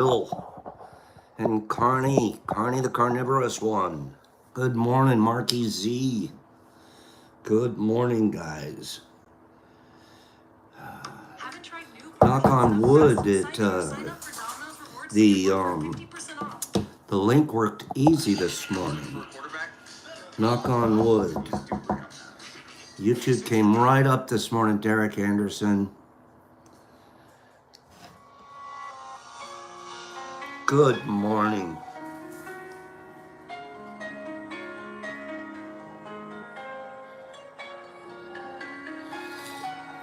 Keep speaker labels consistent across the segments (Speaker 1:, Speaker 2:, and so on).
Speaker 1: Bill and Carney the carnivorous one. Good morning, Marky Z. Good morning, guys. Knock on wood, the the link worked easy this morning. Knock on wood. YouTube came right up this morning, Derek Anderson. Good morning.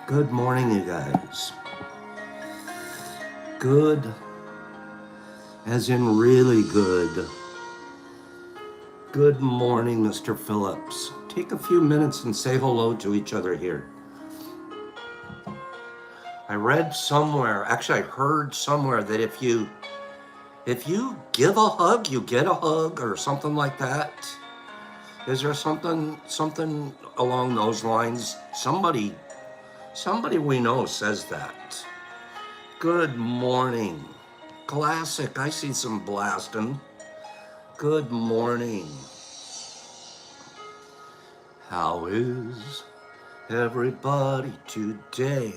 Speaker 1: Good morning, you guys. Good, as in really good. Good morning, Mr. Phillips. Take a few minutes and say hello to each other here. I read somewhere, actually I heard somewhere that if you give a hug, you get a hug or something like that. Is there something along those lines? Somebody we know says that. Good morning. Classic, I see some blasting. Good morning. How is everybody today?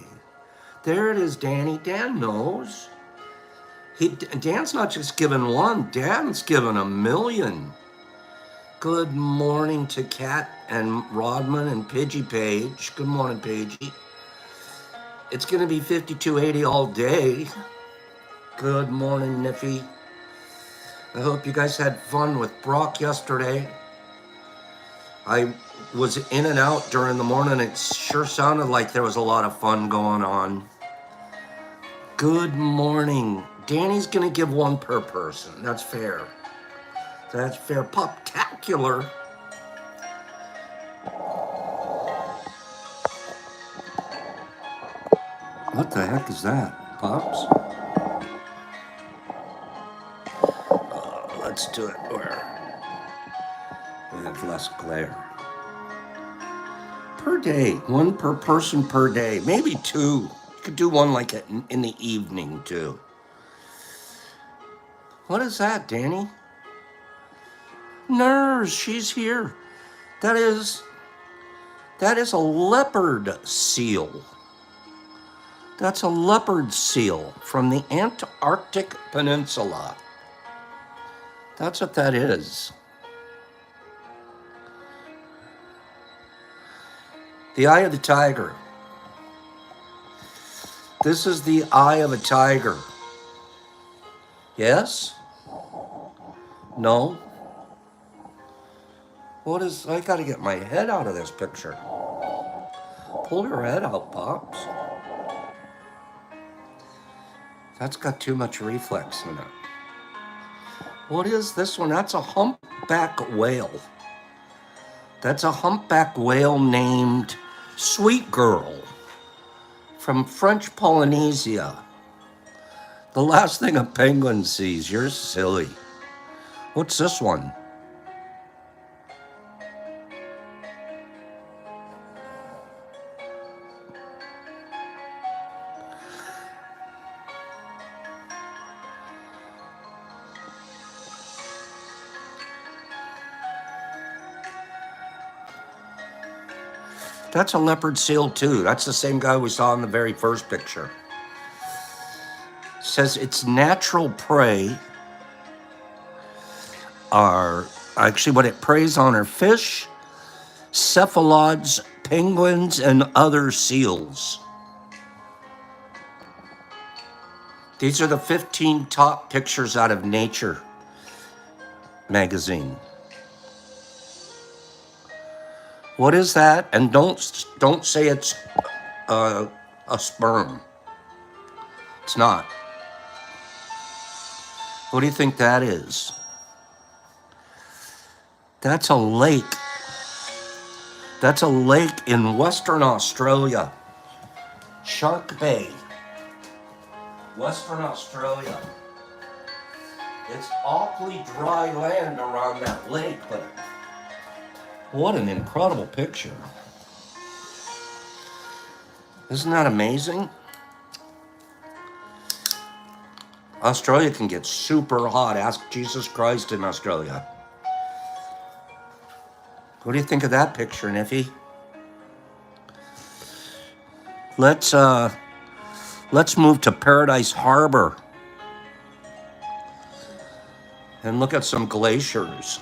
Speaker 1: There it is, Danny. Dan knows. Dan's not just giving one, Dan's giving a million. Good morning to Kat and Rodman and Pidgey Page. Good morning, Pagey. It's going to be 5280 all day. Good morning, Niffy. I hope you guys had fun with Brock yesterday. I was in and out during the morning. It sure sounded like there was a lot of fun going on. Good morning. Danny's going to give one per person. That's fair. That's fair. Poptacular. What the heck is that? Pops? Let's do it where we have less glare. Per day. One per person per day. Maybe two. You could do one like in the evening too. What is that, Danny? Nurse, she's here. That is a leopard seal. That's a leopard seal from the Antarctic Peninsula. That's what that is. The eye of the tiger. This is the eye of a tiger. Yes? No? What is... I gotta get my head out of this picture. Pull your head out, Pops. That's got too much reflex in it. What is this one? That's a humpback whale. That's a humpback whale named Sweet Girl from French Polynesia. The last thing a penguin sees. You're silly. What's this one? That's a leopard seal too. That's the same guy we saw in the very first picture. Says its natural prey are actually what it preys on are fish, cephalopods, penguins, and other seals. These are the 15 top pictures out of Nature magazine. What is that? And don't say it's a sperm. It's not. What do you think that is? That's a lake. That's a lake in Western Australia. Shark Bay. Western Australia. It's awfully dry land around that lake, but what an incredible picture. Isn't that amazing? Australia can get super hot. Ask Jesus Christ in Australia. What do you think of that picture, Niffy? Let's move to Paradise Harbor and look at some glaciers.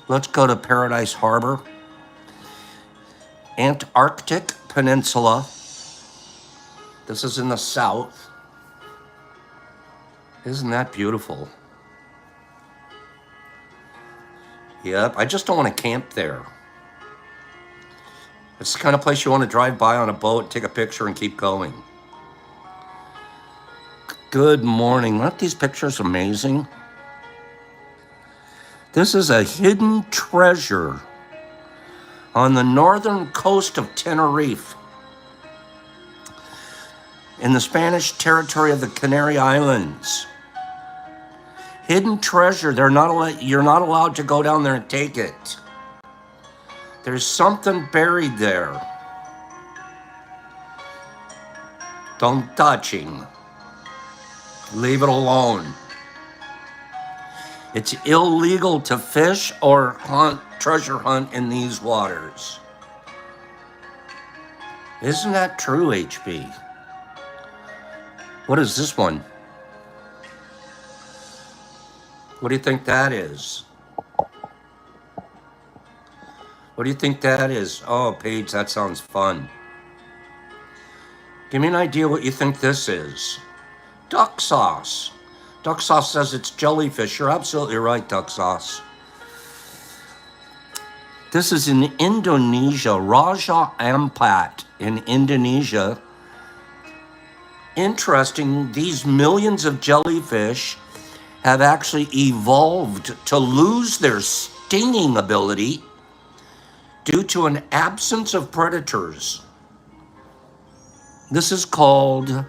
Speaker 1: Let's go to Paradise Harbor. Antarctic Peninsula. This is in the south. Isn't that beautiful? Yep, I just don't want to camp there. It's the kind of place you want to drive by on a boat, take a picture, and keep going. Good morning. Aren't these pictures amazing? This is a hidden treasure on the northern coast of Tenerife, in the Spanish territory of the Canary Islands. Hidden treasure. You're not allowed to go down there and take it. There's something buried there. Don't touch him. Leave it alone. It's illegal to fish or treasure hunt in these waters. Isn't that true, HB? What is this one? What do you think that is? What do you think that is? Oh, Paige, that sounds fun. Give me an idea what you think this is. Duck sauce. Duck sauce says it's jellyfish. You're absolutely right, duck sauce. This is in Indonesia, Raja Ampat in Indonesia. Interesting, these millions of jellyfish have actually evolved to lose their stinging ability due to an absence of predators. This is called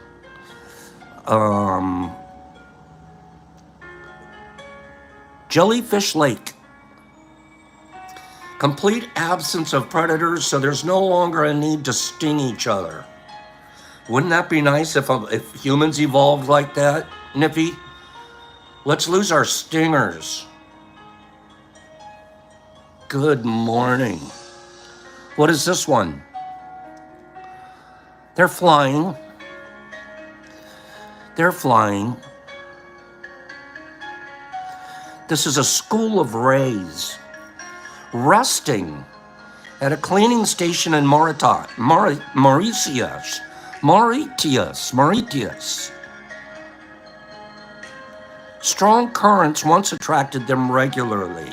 Speaker 1: Jellyfish Lake. Complete absence of predators, so there's no longer a need to sting each other. Wouldn't that be nice if humans evolved like that, Nippy? Let's lose our stingers. Good morning. What is this one? They're flying. They're flying. This is a school of rays resting at a cleaning station in Mauritius. Strong currents once attracted them regularly.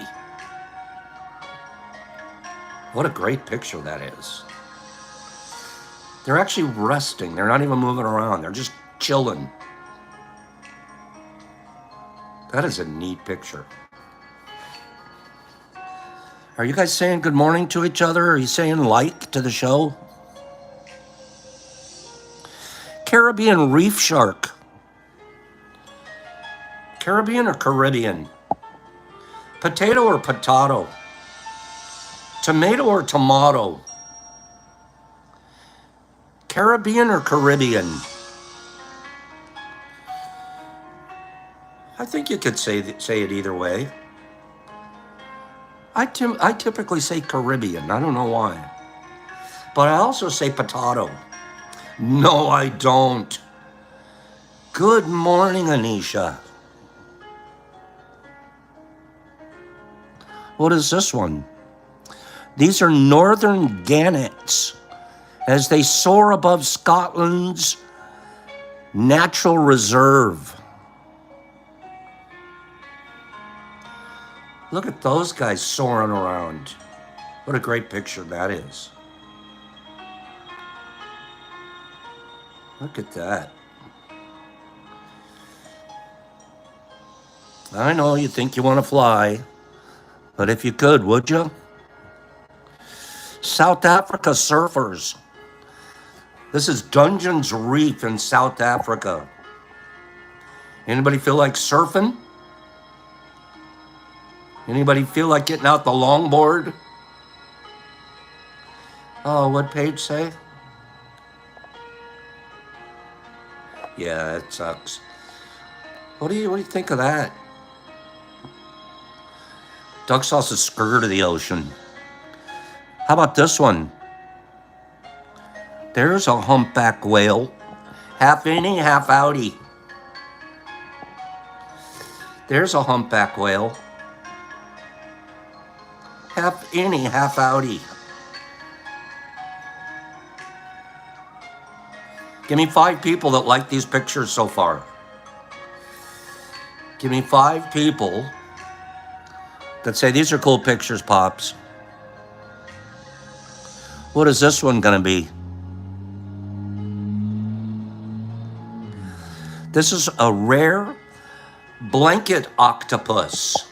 Speaker 1: What a great picture that is. They're actually resting. They're not even moving around. They're just chilling. That is a neat picture. Are you guys saying good morning to each other? Are you saying like to the show? Caribbean reef shark. Caribbean or Caribbean? Potato or potato? Tomato or tomato? Caribbean or Caribbean? I think you could say it either way. I typically say Caribbean. I don't know why. But I also say potato. No, I don't. Good morning, Anisha. What is this one? These are northern gannets as they soar above Scotland's natural reserve. Look at those guys soaring around. What a great picture that is. Look at that. I know you think you want to fly, but if you could, would you? South Africa surfers. This is Dungeons Reef in South Africa. Anybody feel like surfing? Anybody feel like getting out the longboard? Oh, what'd Paige say? Yeah, it sucks. What do you think of that? Duck sauce is skirt of the ocean. How about this one? There's a humpback whale. Half innie, half outie. There's a humpback whale. Half innie, half outie. Give me 5 people that like these pictures so far. Give me 5 people that say these are cool pictures, Pops. What is this one gonna be? This is a rare blanket octopus.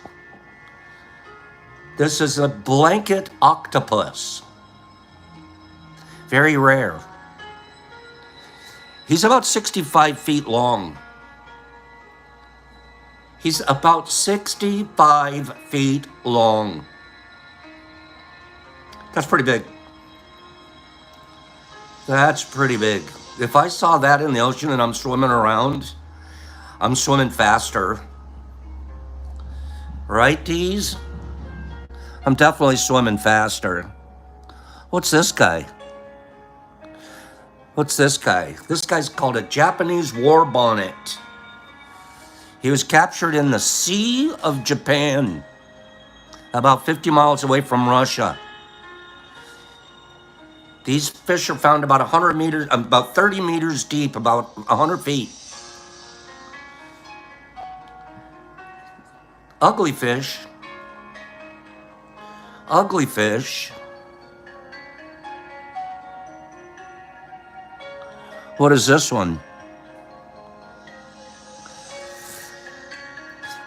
Speaker 1: This is a blanket octopus. Very rare. He's about 65 feet long. He's about 65 feet long. That's pretty big. That's pretty big. If I saw that in the ocean and I'm swimming around, I'm swimming faster. Right, Deez? I'm definitely swimming faster. What's this guy? What's this guy? This guy's called a Japanese war bonnet. He was captured in the Sea of Japan, about 50 miles away from Russia. These fish are found about 100 meters, about 30 meters deep, about 100 feet. Ugly fish. Ugly fish. What is this one?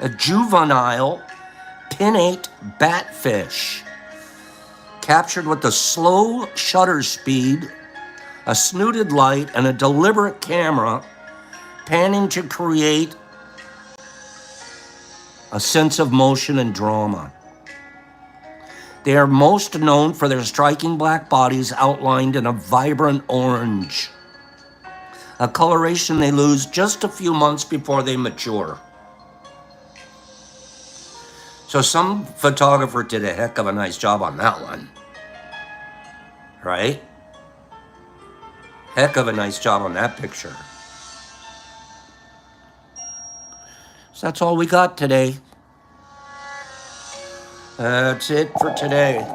Speaker 1: A juvenile pinnate batfish, captured with a slow shutter speed, a snooted light, and a deliberate camera, panning to create a sense of motion and drama. They are most known for their striking black bodies outlined in a vibrant orange, a coloration they lose just a few months before they mature. So some photographer did a heck of a nice job on that one, right? Heck of a nice job on that picture. So that's all we got today. That's it for today.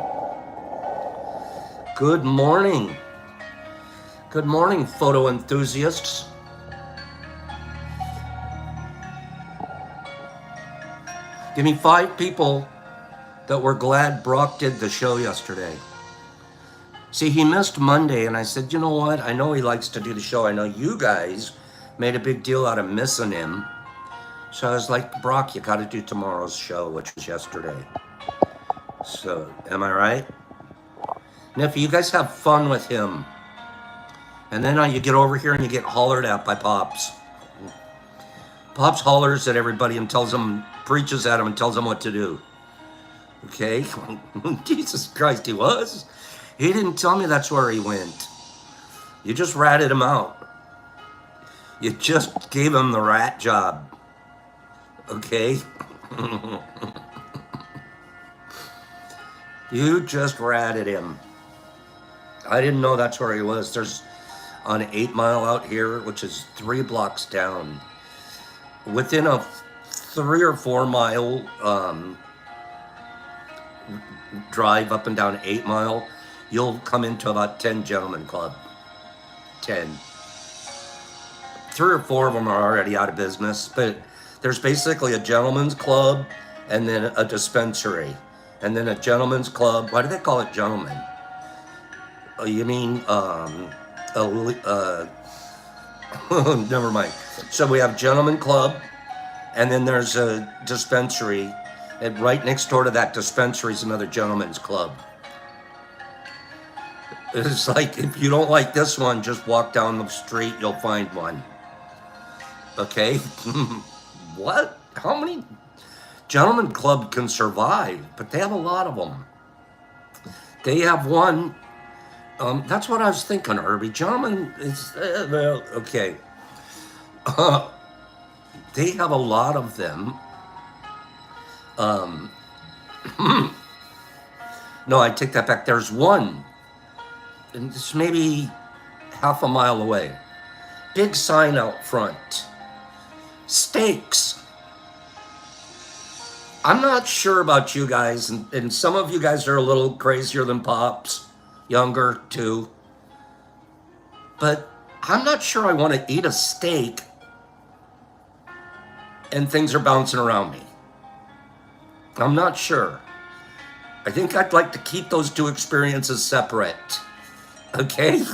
Speaker 1: Good morning. Good morning, photo enthusiasts. Give me 5 people that were glad Brock did the show yesterday. See, he missed Monday, and I said, you know what? I know he likes to do the show. I know you guys made a big deal out of missing him. So I was like, Brock, you got to do tomorrow's show, which was yesterday. So, am I right? Nephew, you guys have fun with him. And then you get over here and you get hollered at by Pops. Pops hollers at everybody and tells them, preaches at them and tells them what to do. Okay? Jesus Christ, he was. He didn't tell me that's where he went. You just ratted him out. You just gave him the rat job. Okay? You just ratted him. I didn't know that's where he was. There's on 8 Mile out here, which is 3 blocks down. Within a 3 or 4 mile drive up and down 8 Mile, you'll come into about 10 gentlemen club. 10. 3 or 4 of them are already out of business, but there's basically a gentleman's club and then a dispensary. And then a gentleman's club. Why do they call it gentlemen? You mean, never mind. So we have gentleman club, and then there's a dispensary, and right next door to that dispensary is another gentleman's club. It's like, if you don't like this one, just walk down the street, you'll find one. Okay? What? How many gentleman club can survive? But they have a lot of them. They have one. That's what I was thinking, Herbie. Gentlemen is, well, okay. They have a lot of them. Um, no, I take that back. There's one, and it's maybe half a mile away. Big sign out front. Steaks. I'm not sure about you guys, and some of you guys are a little crazier than Pops, younger too. But I'm not sure I want to eat a steak and things are bouncing around me. I'm not sure. I think I'd like to keep those two experiences separate. Okay?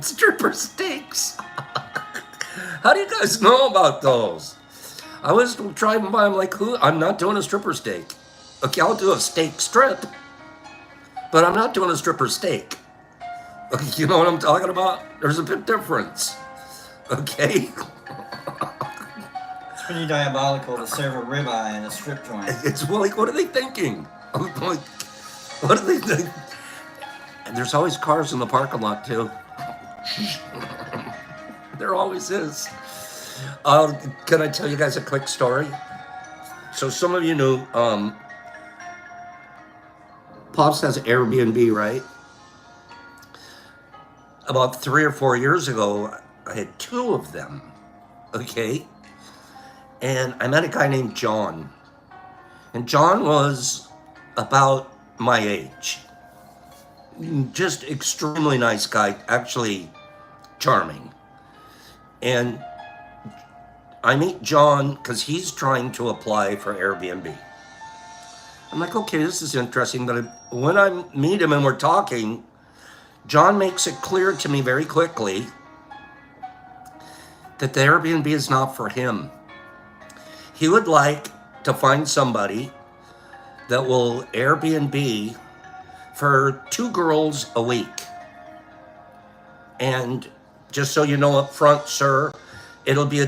Speaker 1: Stripper steaks. How do you guys know about those? I was driving by, I'm like, who? I'm not doing a stripper steak. Okay, I'll do a steak strip, but I'm not doing a stripper steak. Okay, you know what I'm talking about? There's a big difference. Okay?
Speaker 2: It's pretty diabolical to serve a ribeye in a strip joint.
Speaker 1: It's like, what are they thinking? Like, what are they think? And there's always cars in the parking lot too. There always is. Can I tell you guys a quick story? So some of you knew, Pops has Airbnb, right? About 3 or 4 years ago, I had 2 of them, okay? And I met a guy named John. And John was about my age. Just extremely nice guy, actually charming. And I meet John because he's trying to apply for Airbnb. I'm like, okay, this is interesting. But when I meet him and we're talking, John makes it clear to me very quickly that the Airbnb is not for him. He would like to find somebody that will Airbnb for 2 girls a week. And just so you know up front, sir, it'll be a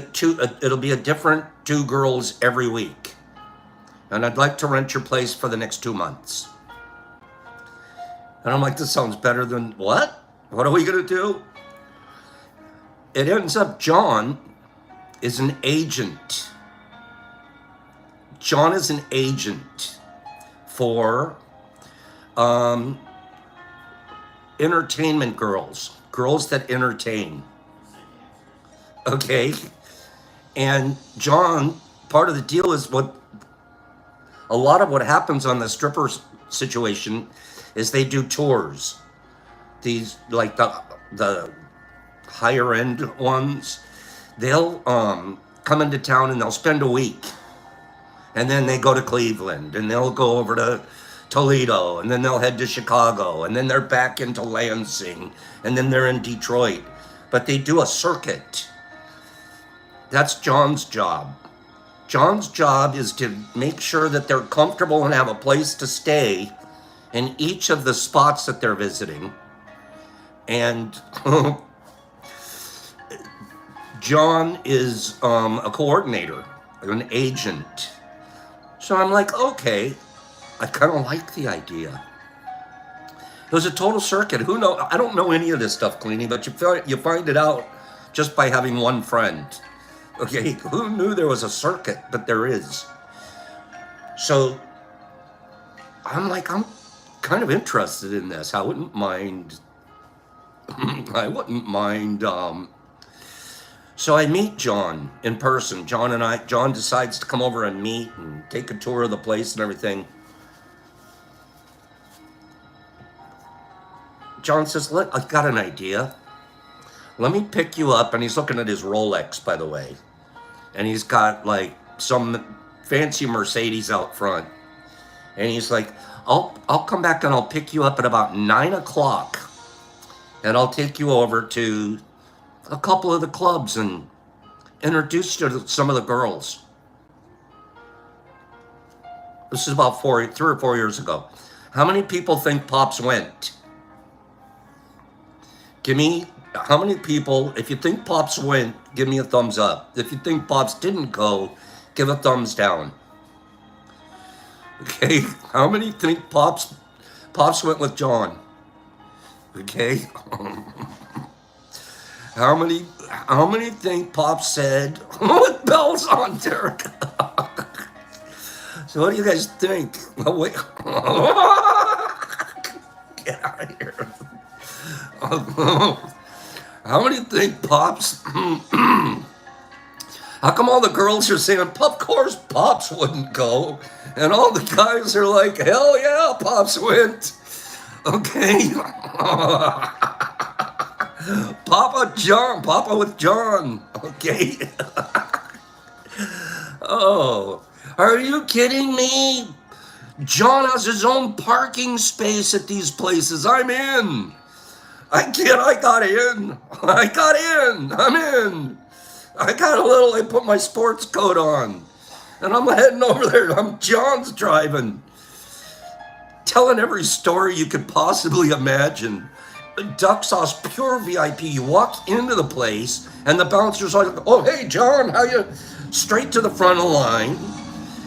Speaker 1: different 2 girls every week. And I'd like to rent your place for the next 2 months. And I'm like, this sounds better than what? What are we gonna do? It ends up John is an agent. John is an agent for entertainment girls that entertain. Okay? And John, part of the deal is a lot of what happens on the stripper situation is they do tours. These, like the higher end ones, they'll come into town and they'll spend a week. And then they go to Cleveland and they'll go over to Toledo and then they'll head to Chicago and then they're back into Lansing and then they're in Detroit. But they do a circuit. That's John's job. John's job is to make sure that they're comfortable and have a place to stay in each of the spots that they're visiting. And John is a coordinator, an agent. So I'm like, okay, I kind of like the idea. It was a total circuit. Who knows? I don't know any of this stuff, Cleanie, but you find it out just by having one friend. Okay, who knew there was a circuit? But there is. So I'm like, I'm kind of interested in this. I wouldn't mind. So I meet John in person. John decides to come over and meet and take a tour of the place and everything. John says, look, I've got an idea. Let me pick you up. And he's looking at his Rolex, by the way. And he's got like some fancy Mercedes out front. And he's like, I'll come back and I'll pick you up at about 9 o'clock. And I'll take you over to a couple of the clubs and introduce you to some of the girls. This is about 3 or 4 years ago. How many people think Pops went? How many people, if you think Pops went, give me a thumbs up. If you think Pops didn't go, give a thumbs down. Okay, how many think Pops went with John? Okay. How many think Pop said with bells on, Derek? So what do you guys think? Oh, wait. Get out of here. How many think Pops? How come all the girls are saying, of course Pops wouldn't go? And all the guys are like, hell yeah, Pops went. Okay. Papa with John. Okay. Oh, are you kidding me? John has his own parking space at these places. I'm in. I got in. I'm in. I put my sports coat on. And I'm heading over there. John's driving. Telling every story you could possibly imagine. Duck sauce, pure VIP. You walk into the place, and the bouncer's like, oh, hey, John, how you? Straight to the front of the line.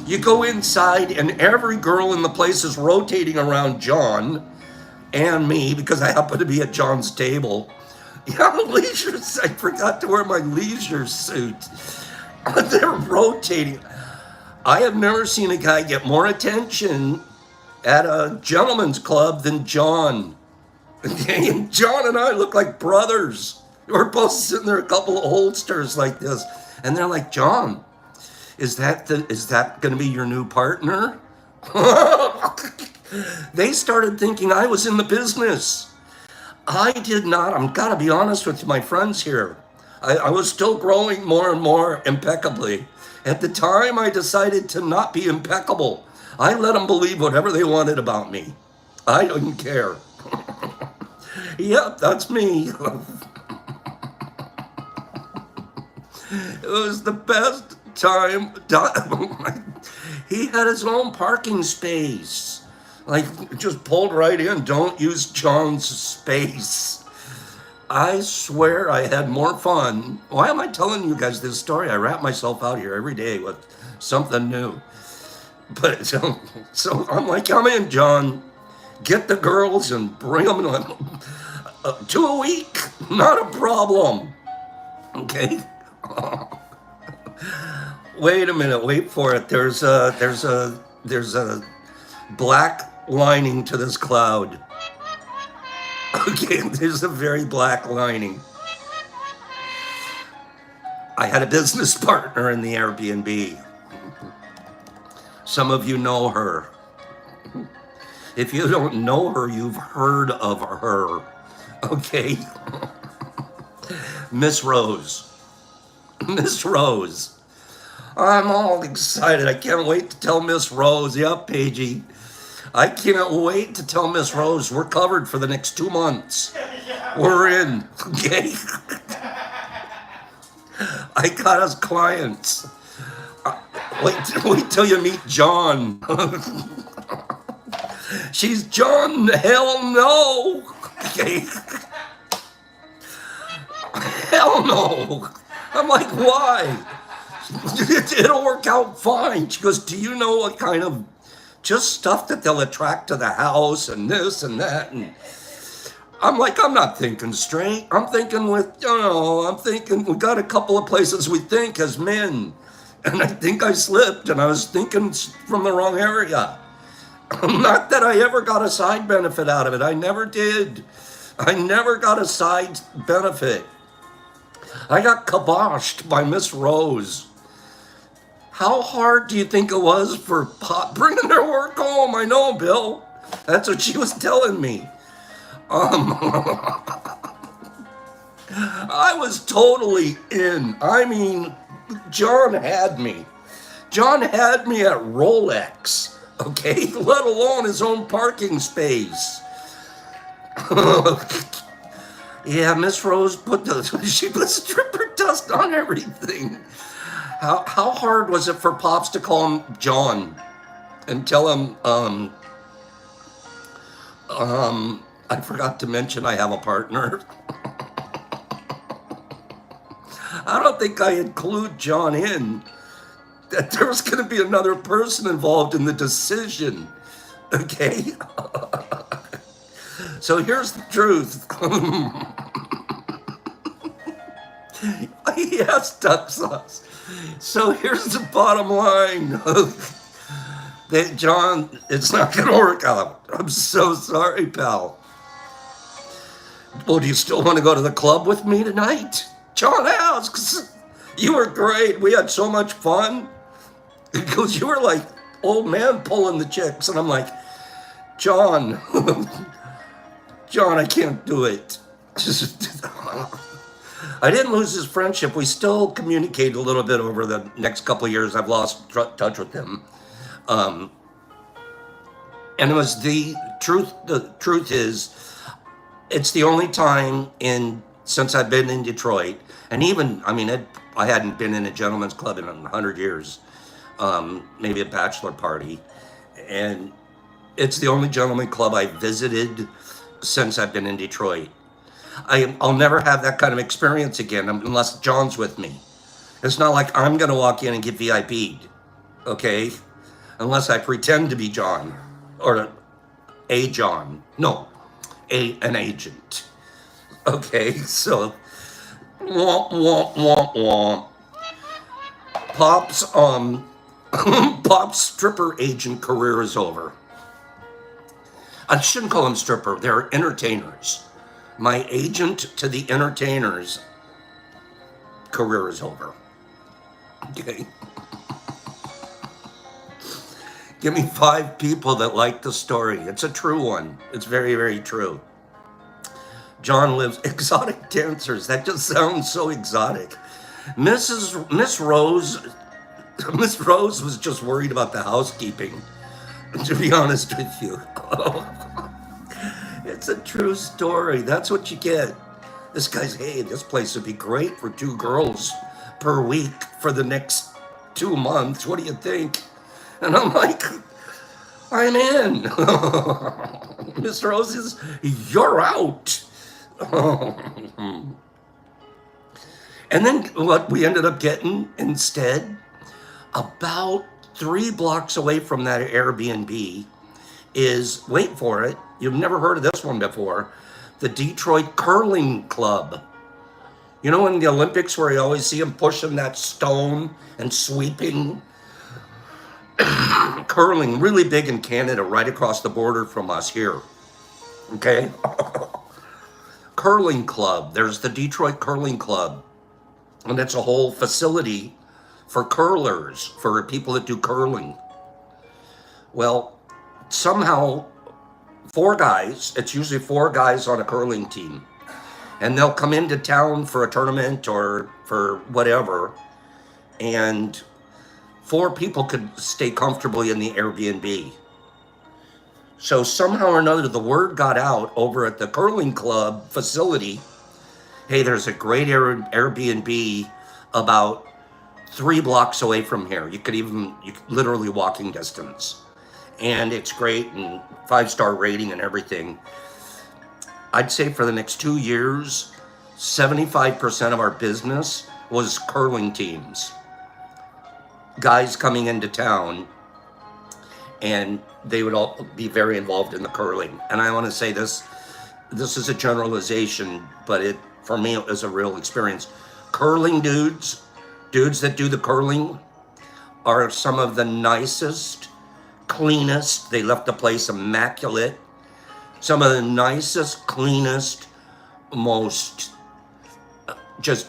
Speaker 1: You go inside, and every girl in the place is rotating around John and me because I happen to be at John's table. Yeah, I forgot to wear my leisure suit. They're rotating. I have never seen a guy get more attention at a gentleman's club than John. And John and I look like brothers. We're both sitting there, a couple of oldsters like this. And they're like, John, is that going to be your new partner? They started thinking I was in the business. I did not. I'm got to be honest with my friends here. I was still growing more and more impeccably. At the time, I decided to not be impeccable. I let them believe whatever they wanted about me. I didn't care. Yep, that's me. It was the best time. He had his own parking space. Like, just pulled right in. Don't use John's space. I swear I had more fun. Why am I telling you guys this story? I wrap myself out here every day with something new. But so I'm like, come in, John. Get the girls and bring them to a week. Not a problem. Okay. Wait a minute. Wait for it. There's a black lining to this cloud. Okay, there's a very black lining. I had a business partner in the Airbnb. Some of you know her. If you don't know her, you've heard of her. Okay? Miss Rose. Miss Rose. I'm all excited. I can't wait to tell Miss Rose. Yep, Paigey. I can't wait to tell Miss Rose we're covered for the next 2 months. We're in. Okay? I got us clients. Wait till you meet John. She's John. Hell no. Okay. Hell no. I'm like, why? It'll work out fine. She goes, do you know what kind of just stuff that they'll attract to the house and this and that? And I'm like, I'm not thinking straight. I'm thinking we got a couple of places we think as men. And I think I slipped and I was thinking from the wrong area. Not that I ever got a side benefit out of it. I never did. I never got a side benefit. I got kiboshed by Miss Rose. How hard do you think it was for Pop bringing their work home? I know, Bill. That's what she was telling me. I was totally in. I mean, John had me. John had me at Rolex, okay? Let alone his own parking space. Yeah, Miss Rose she put stripper dust on everything. How hard was it for Pops to call him John and tell him, I forgot to mention I have a partner. I don't think I include John in. That there was going to be another person involved in the decision. Okay? So here's the truth. Yes, duck sauce. So here's the bottom line. That John, it's not going to work out. I'm so sorry, pal. Well, do you still want to go to the club with me tonight? John asks. You were great. We had so much fun. He goes, you were like old man pulling the chicks. And I'm like, John, John, I can't do it. I didn't lose his friendship. We still communicate a little bit over the next couple of years. I've lost touch with him. And it was the truth. The truth is, it's the only time since I've been in Detroit, and even, I mean, I hadn't been in a gentleman's club in 100 years, maybe a bachelor party. And it's the only gentleman club I visited since I've been in Detroit. I'll never have that kind of experience again unless John's with me. It's not like I'm going to walk in and get VIP'd, okay? Unless I pretend to be John or a John. No, an agent. Okay, so womp, womp, womp, womp. Pop's Pop's stripper agent career is over. I shouldn't call them stripper, they're entertainers. My agent to the entertainers career is over. Okay. Give me 5 people that like the story. It's a true one. It's very, very true. John lives exotic dancers. That just sounds so exotic. Miss Rose was just worried about the housekeeping, to be honest with you. It's a true story. That's what you get. This guy's, hey, this place would be great for 2 girls per week for the next 2 months. What do you think? And I'm like, I'm in. Miss Roses, you're out. And then what we ended up getting instead, about 3 blocks away from that Airbnb is, wait for it, you've never heard of this one before, the Detroit Curling Club. You know in the Olympics where you always see them pushing that stone and sweeping? Curling, really big in Canada, right across the border from us here. Okay? Curling Club. There's the Detroit Curling Club. And it's a whole facility for curlers, for people that do curling. Well, somehow 4 guys, it's usually 4 guys on a curling team, and they'll come into town for a tournament or for whatever, and 4 people could stay comfortably in the Airbnb. So somehow or another, the word got out over at the curling club facility, hey, there's a great Airbnb about 3 blocks away from here. You could literally walking distance. And it's great and 5-star rating and everything. I'd say for the next 2 years, 75% of our business was curling teams. Guys coming into town, and they would all be very involved in the curling. And I want to say this is a generalization, but for me, it was a real experience. Curling dudes that do the curling are some of the nicest, cleanest. They left the place immaculate. Some of the nicest, cleanest, most just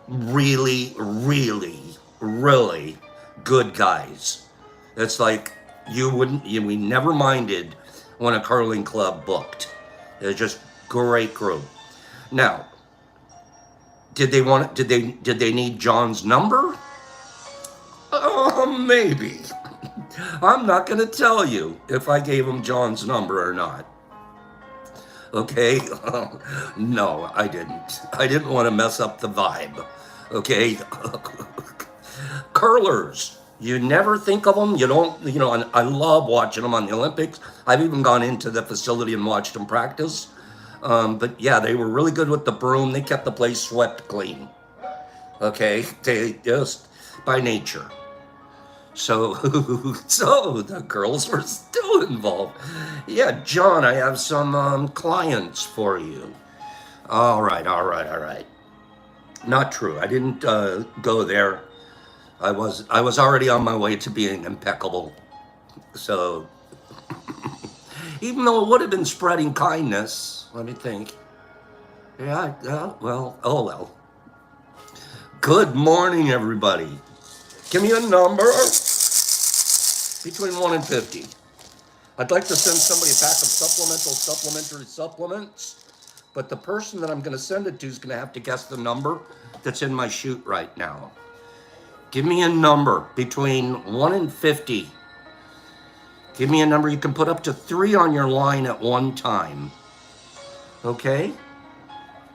Speaker 1: really, really, really good guys. It's like we never minded when a curling club booked. They're just great group. Now, did they need John's number? Maybe. I'm not going to tell you if I gave him John's number or not. Okay? No, I didn't. I didn't want to mess up the vibe. Okay? Curlers. You never think of them. You don't, and I love watching them on the Olympics. I've even gone into the facility and watched them practice. But yeah, they were really good with the broom. They kept the place swept clean. Okay? They just, by nature. So the girls were still involved. Yeah, John, I have some clients for you. All right. Not true. I didn't go there. I was already on my way to being impeccable. So even though it would have been spreading kindness, let me think. Yeah, well, oh well. Good morning, everybody. Give me a number between 1 and 50. I'd like to send somebody a pack of supplementary supplements, but the person that I'm going to send it to is going to have to guess the number that's in my chute right now. Give me a number between 1 and 50. Give me a number you can put up to 3 on your line at one time. Okay?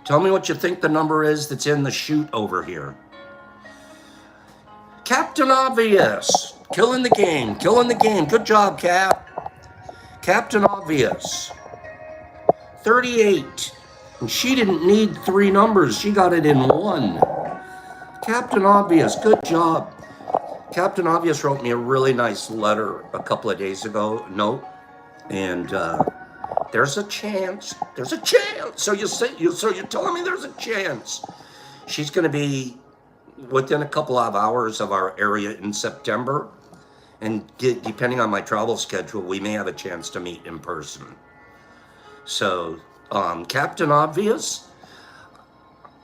Speaker 1: Tell me what you think the number is that's in the chute over here. Captain Obvious. Killing the game. Killing the game. Good job, Cap. Captain Obvious. 38. And she didn't need 3 numbers. She got it in 1. Captain Obvious. Good job. Captain Obvious wrote me a really nice letter a couple of days ago. Note. And there's a chance. There's a chance. So you're telling me there's a chance. She's going to be within a couple of hours of our area in September. And depending on my travel schedule, we may have a chance to meet in person. So, Captain Obvious,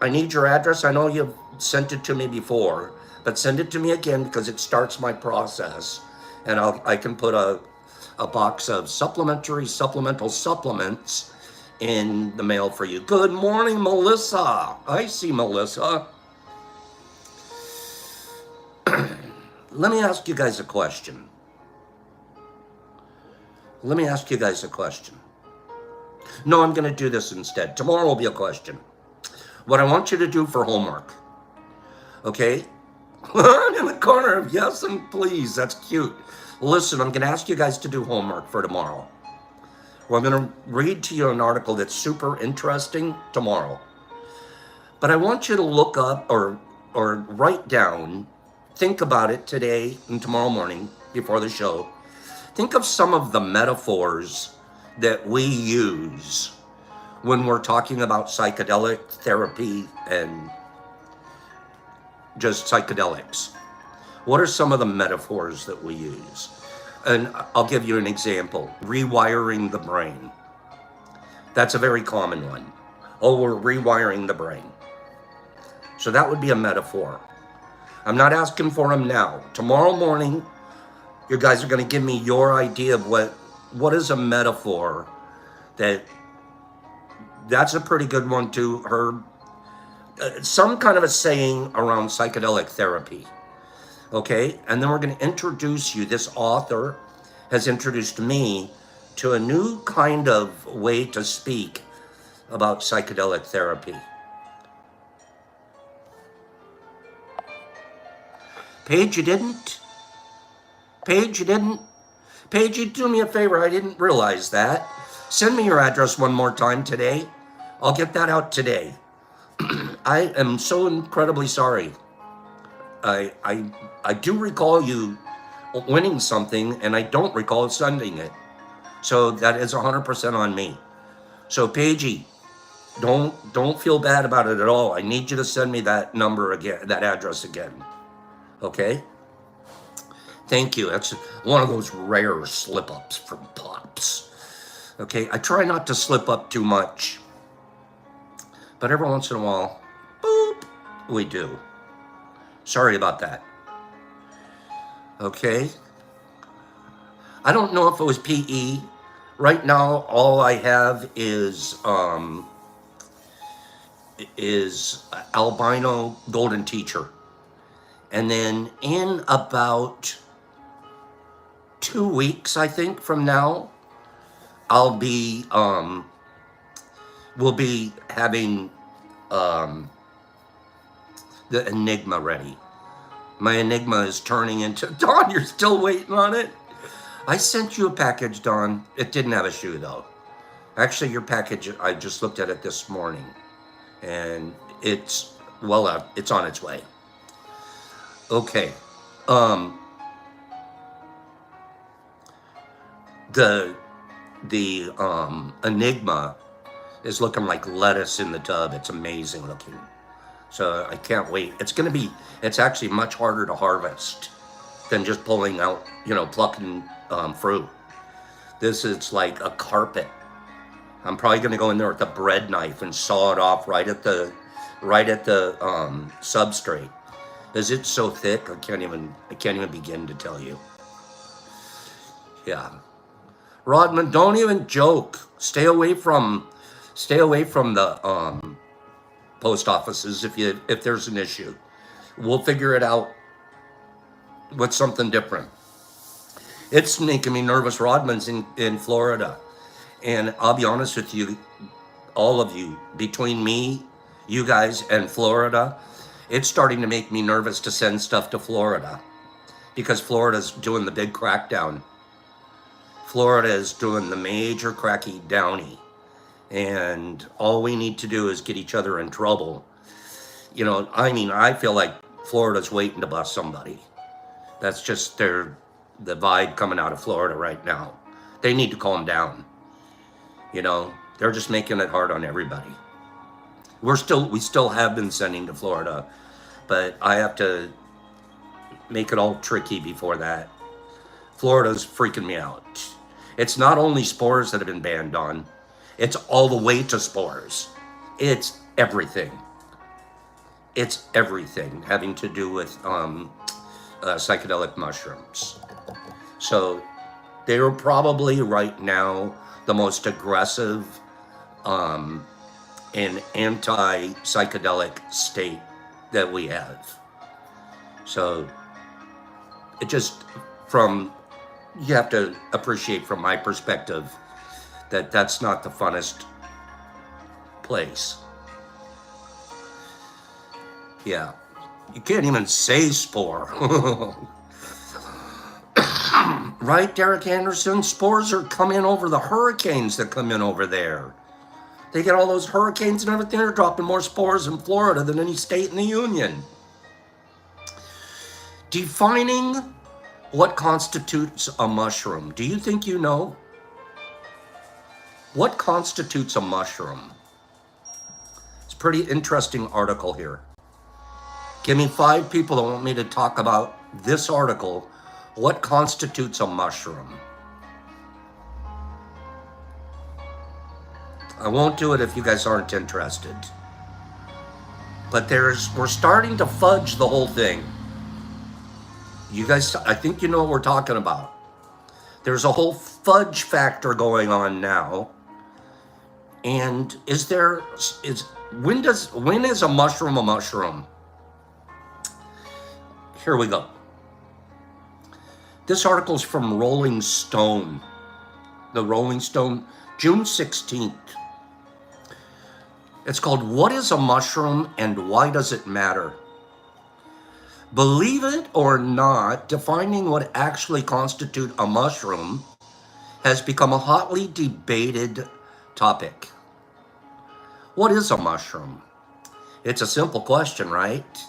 Speaker 1: I need your address. I know you've sent it to me before, but send it to me again because it starts my process. And I can put a box of supplemental supplements in the mail for you. Good morning, Melissa. I see Melissa. Let me ask you guys a question. No, I'm going to do this instead. Tomorrow will be a question. What I want you to do for homework, okay? I'm in the corner of yes and please. That's cute. Listen, I'm going to ask you guys to do homework for tomorrow. Well, I'm going to read to you an article that's super interesting tomorrow. But I want you to look up or write down, think about it today and tomorrow morning before the show. Think of some of the metaphors that we use when we're talking about psychedelic therapy and just psychedelics. What are some of the metaphors that we use? And I'll give you an example. Rewiring the brain. That's a very common one. Oh, we're rewiring the brain. So that would be a metaphor. I'm not asking for them now. Tomorrow morning, you guys are going to give me your idea of what is a metaphor. That's a pretty good one too, Herb. Some kind of a saying around psychedelic therapy. Okay, and then we're going to introduce you. This author has introduced me to a new kind of way to speak about psychedelic therapy. Paige, you didn't? Paige, you do me a favor. I didn't realize that. Send me your address one more time today. I'll get that out today. I am so incredibly sorry. I do recall you winning something, and I don't recall sending it. So that is 100% on me. So Paigey, don't feel bad about it at all. I need you to send me that number again, that address again. Okay? Thank you. That's one of those rare slip-ups from Pops. Okay? I try not to slip up too much. But every once in a while, boop, we do. Sorry about that. Okay? I don't know if it was PE. Right now, all I have is albino golden teacher. And then in about 2 weeks, I think, from now, we'll be having the Enigma ready. My Enigma is turning into... Dawn, you're still waiting on it? I sent you a package, Dawn. It didn't have a shoe, though. Actually, your package, I just looked at it this morning. And it's on its way. Okay. The Enigma is looking like lettuce in the tub. It's amazing looking. So I can't wait. It's actually much harder to harvest than just pulling out, plucking fruit. This is like a carpet. I'm probably going to go in there with a bread knife and saw it off right at the substrate. Is it so thick? I can't even begin to tell you. Yeah. Rodman, don't even joke. Stay away from the post offices if there's an issue. We'll figure it out with something different. It's making me nervous. Rodman's in Florida. And I'll be honest with you, all of you, between me, you guys, and Florida, it's starting to make me nervous to send stuff to Florida because Florida's doing the big crackdown. Florida is doing the major cracky downy. And all we need to do is get each other in trouble. I feel like Florida's waiting to bust somebody. That's just the vibe coming out of Florida right now. They need to calm down. They're just making it hard on everybody. We still have been sending to Florida, but I have to make it all tricky before that. Florida's freaking me out. It's not only spores that have been banned on, it's all the way to spores. It's everything. It's everything having to do with psychedelic mushrooms. So they're probably right now the most aggressive and anti-psychedelic state that we have. So you have to appreciate from my perspective that that's not the funnest place. Yeah, you can't even say spore. Right, Derek Anderson? Spores are coming over the hurricanes that come in over there. They get all those hurricanes and everything. They're dropping more spores in Florida than any state in the union. Defining what constitutes a mushroom. Do you think you know? What constitutes a mushroom? It's a pretty interesting article here. Give me 5 people that want me to talk about this article. What constitutes a mushroom? I won't do it if you guys aren't interested. But we're starting to fudge the whole thing. You guys, I think you know what we're talking about. There's a whole fudge factor going on now. And when is a mushroom a mushroom? Here we go. This article is from Rolling Stone. The Rolling Stone, June 16th. It's called, What is a Mushroom and Why Does It Matter? Believe it or not, defining what actually constitutes a mushroom has become a hotly debated topic. What is a mushroom? It's a simple question, right?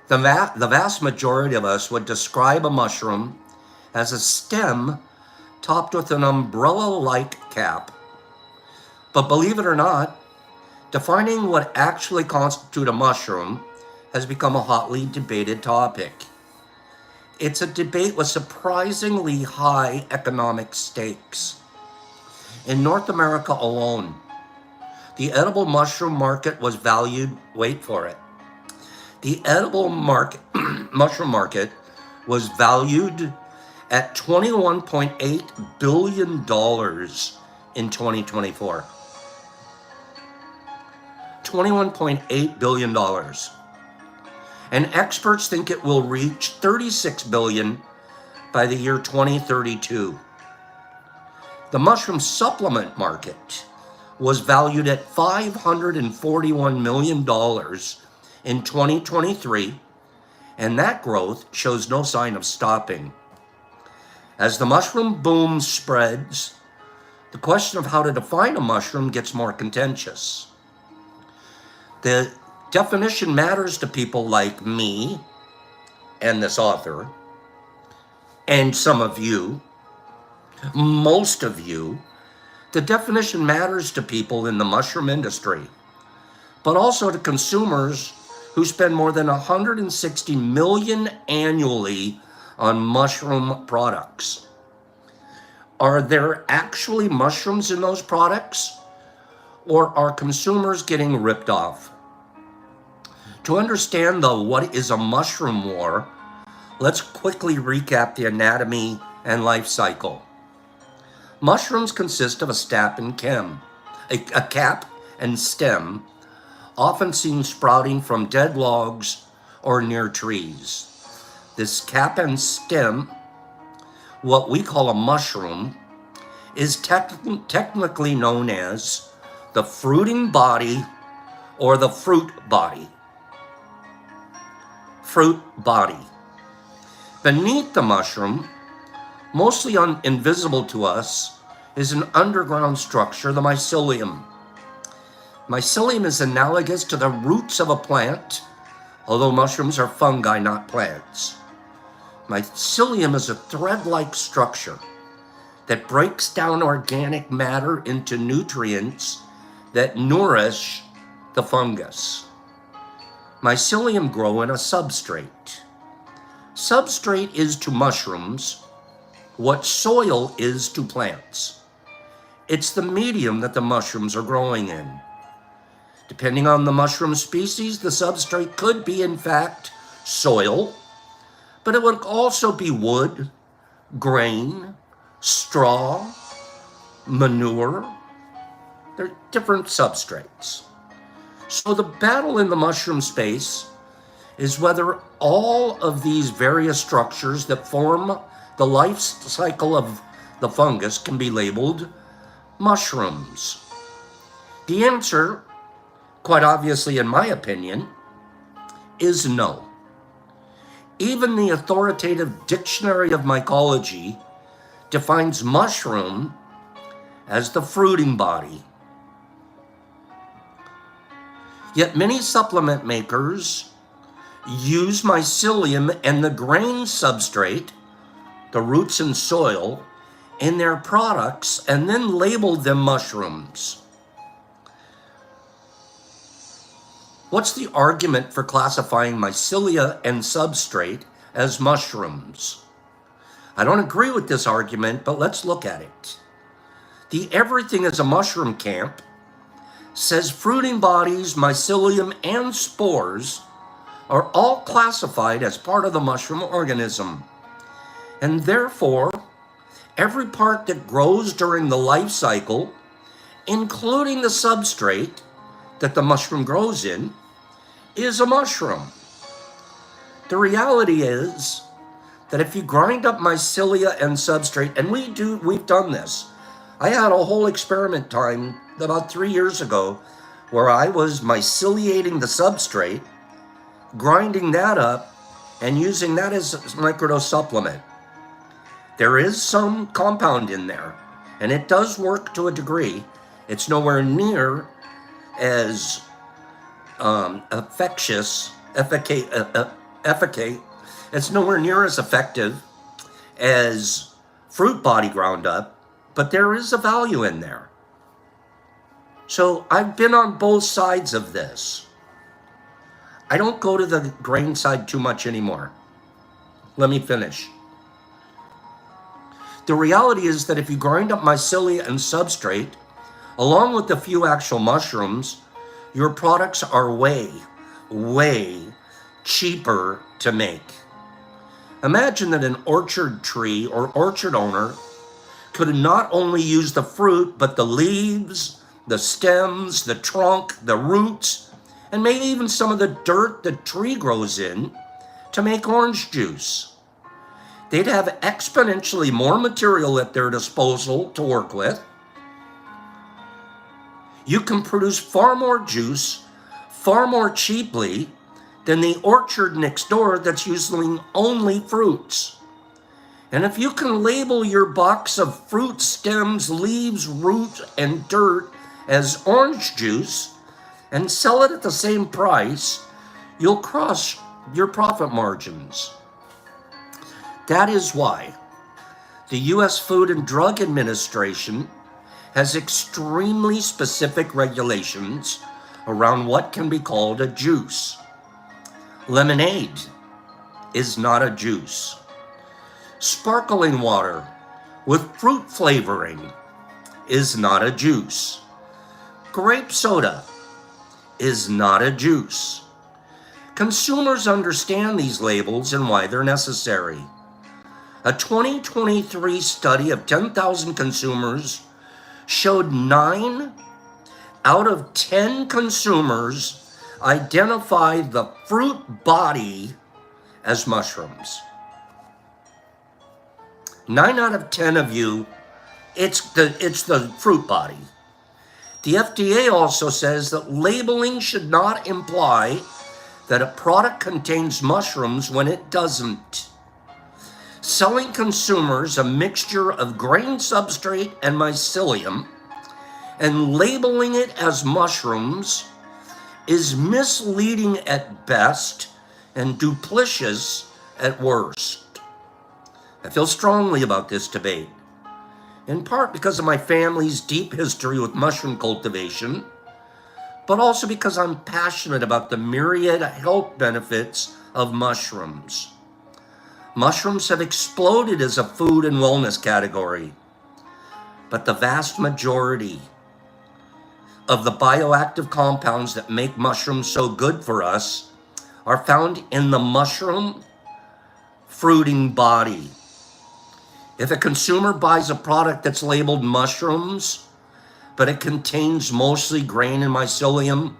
Speaker 1: The vast majority of us would describe a mushroom as a stem topped with an umbrella-like cap. But believe it or not, defining what actually constitutes a mushroom has become a hotly debated topic. It's a debate with surprisingly high economic stakes. In North America alone, the edible mushroom market was valued, wait for it, the edible mushroom market was valued at $21.8 billion in 2024. $21.8 billion. And experts think it will reach $36 billion by the year 2032. The mushroom supplement market was valued at $541 million in 2023, and that growth shows no sign of stopping. As the mushroom boom spreads, the question of how to define a mushroom gets more contentious. The definition matters to people like me and this author, and some of you, most of you. The definition matters to people in the mushroom industry, but also to consumers who spend more than 160 million annually on mushroom products. Are there actually mushrooms in those products, or are consumers getting ripped off? To understand the what is a mushroom war, let's quickly recap the anatomy and life cycle. Mushrooms consist of a cap and stem, often seen sprouting from dead logs or near trees. This cap and stem, what we call a mushroom, is technically known as the fruiting body or the fruit body. Fruit body. Beneath the mushroom, mostly invisible to us, is an underground structure, the mycelium. Mycelium is analogous to the roots of a plant, although mushrooms are fungi, not plants. Mycelium is a thread-like structure that breaks down organic matter into nutrients that nourish the fungus. Mycelium grow in a substrate. Substrate is to mushrooms what soil is to plants. It's the medium that the mushrooms are growing in. Depending on the mushroom species, the substrate could be, in fact, soil, but it would also be wood, grain, straw, manure. They're different substrates. So the battle in the mushroom space is whether all of these various structures that form the life cycle of the fungus can be labeled mushrooms. The answer, quite obviously in my opinion, is no. Even the authoritative Dictionary of Mycology defines mushroom as the fruiting body. Yet many supplement makers use mycelium and the grain substrate, the roots and soil, in their products and then label them mushrooms. What's the argument for classifying mycelia and substrate as mushrooms? I don't agree with this argument, but let's look at it. The Everything is a Mushroom camp says fruiting bodies, mycelium, and spores are all classified as part of the mushroom organism. And therefore, every part that grows during the life cycle, including the substrate that the mushroom grows in, is a mushroom. The reality is that if you grind up mycelia and substrate, and we've done this. I had a whole experiment time about 3 years ago where I was myceliating the substrate, grinding that up, and using that as a microdose supplement. There is some compound in there, and it does work to a degree. It's nowhere near as it's nowhere near as effective as fruit body ground up, but there is a value in there. So I've been on both sides of this. I don't go to the grain side too much anymore. Let me finish. The reality is that if you grind up mycelia and substrate, along with a few actual mushrooms, your products are way, way cheaper to make. Imagine that an orchard tree or orchard owner could not only use the fruit, but the leaves, the stems, the trunk, the roots, and maybe even some of the dirt the tree grows in to make orange juice. They'd have exponentially more material at their disposal to work with. You can produce far more juice, far more cheaply than the orchard next door that's using only fruits. And if you can label your box of fruit, stems, leaves, roots, and dirt as orange juice and sell it at the same price, you'll crush your profit margins. That is why the U.S. Food and Drug Administration has extremely specific regulations around what can be called a juice. Lemonade is not a juice. Sparkling water with fruit flavoring is not a juice. Grape soda is not a juice. Consumers understand these labels and why they're necessary. A 2023 study of 10,000 consumers showed 9 out of 10 consumers identify the fruit body as mushrooms. 9 out of 10 of you, it's the fruit body. The FDA also says that labeling should not imply that a product contains mushrooms when it doesn't. Selling consumers a mixture of grain substrate and mycelium and labeling it as mushrooms is misleading at best and duplicitous at worst. I feel strongly about this debate, in part because of my family's deep history with mushroom cultivation, but also because I'm passionate about the myriad health benefits of mushrooms. Mushrooms have exploded as a food and wellness category, but the vast majority of the bioactive compounds that make mushrooms so good for us are found in the mushroom fruiting body. If a consumer buys a product that's labeled mushrooms, but it contains mostly grain and mycelium,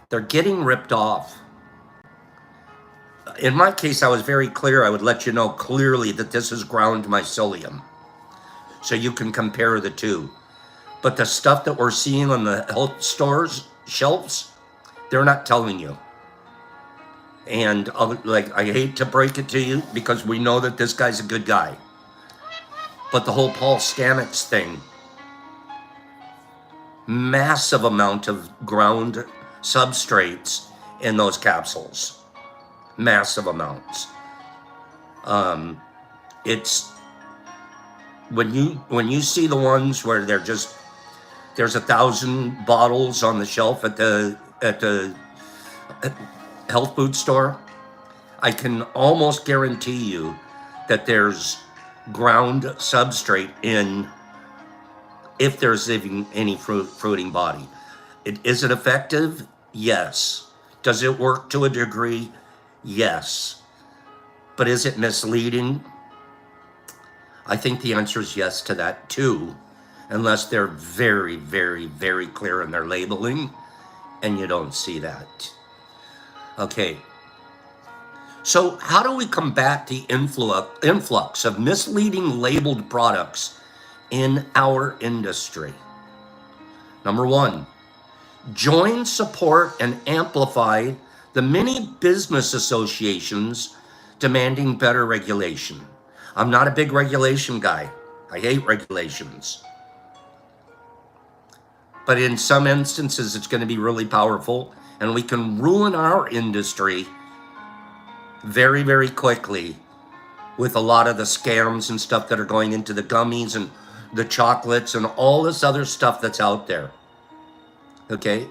Speaker 1: they're getting ripped off. In my case, I was very clear. I would let you know clearly that this is ground mycelium, so you can compare the two. But the stuff that we're seeing on the health stores shelves, they're not telling you. And I hate to break it to you because we know that this guy's a good guy. But the whole Paul Stamets thing, massive amount of ground substrates in those capsules, massive amounts. It's when you see the ones where there's 1,000 bottles on the shelf at the health food store, I can almost guarantee you that there's ground substrate in, if there's even any fruiting body. Is it effective? Yes. Does it work to a degree? Yes. But is it misleading? I think the answer is yes to that too, unless they're very, very, very clear in their labeling, and you don't see that. Okay. So how do we combat the influx of misleading labeled products in our industry? Number 1, join, support, and amplify the many business associations demanding better regulation. I'm not a big regulation guy. I hate regulations. But in some instances, it's going to be really powerful, and we can ruin our industry very, very quickly with a lot of the scams and stuff that are going into the gummies and the chocolates and all this other stuff that's out there. Okay?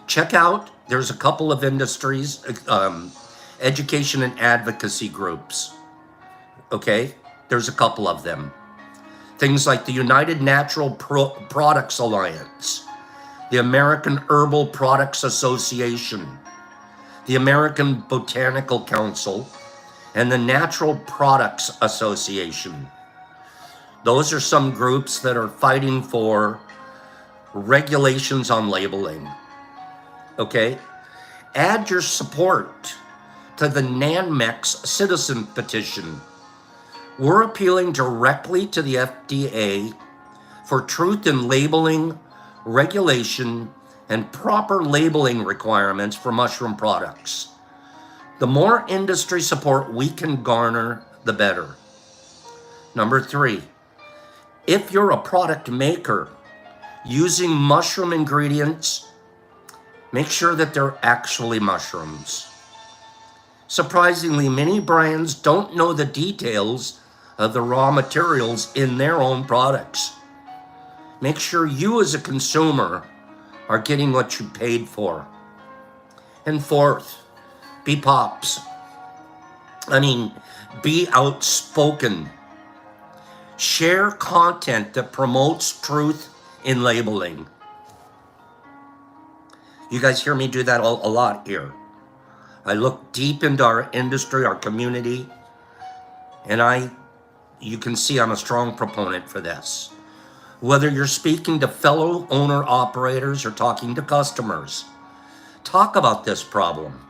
Speaker 1: Check out, there's a couple of industries, education and advocacy groups. Okay? There's a couple of them. Things like the United Natural Products Alliance, the American Herbal Products Association, the American Botanical Council, and the Natural Products Association. Those are some groups that are fighting for regulations on labeling. Okay? Add your support to the NANMEX citizen petition. We're appealing directly to the FDA for truth in labeling, regulation, and proper labeling requirements for mushroom products. The more industry support we can garner, the better. Number 3, if you're a product maker using mushroom ingredients, make sure that they're actually mushrooms. Surprisingly, many brands don't know the details of the raw materials in their own products. Make sure you as a consumer are getting what you paid for. And 4th, Be pops. I mean, be outspoken. Share content that promotes truth in labeling. You guys hear me do that a lot here. I look deep into our industry, our community, and you can see I'm a strong proponent for this. Whether you're speaking to fellow owner operators or talking to customers, talk about this problem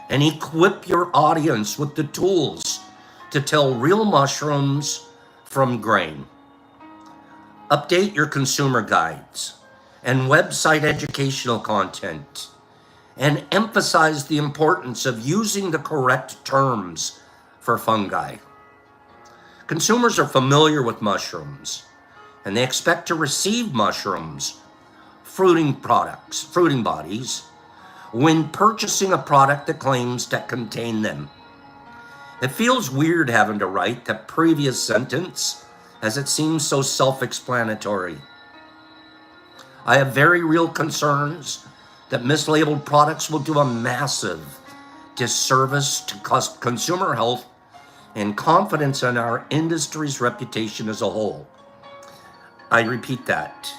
Speaker 1: and equip your audience with the tools to tell real mushrooms from grain. Update your consumer guides and website educational content, and emphasize the importance of using the correct terms for fungi. Consumers are familiar with mushrooms, and they expect to receive mushrooms, fruiting bodies, when purchasing a product that claims to contain them. It feels weird having to write the previous sentence, as it seems so self-explanatory. I have very real concerns that mislabeled products will do a massive disservice to consumer health and confidence in our industry's reputation as a whole. I repeat that.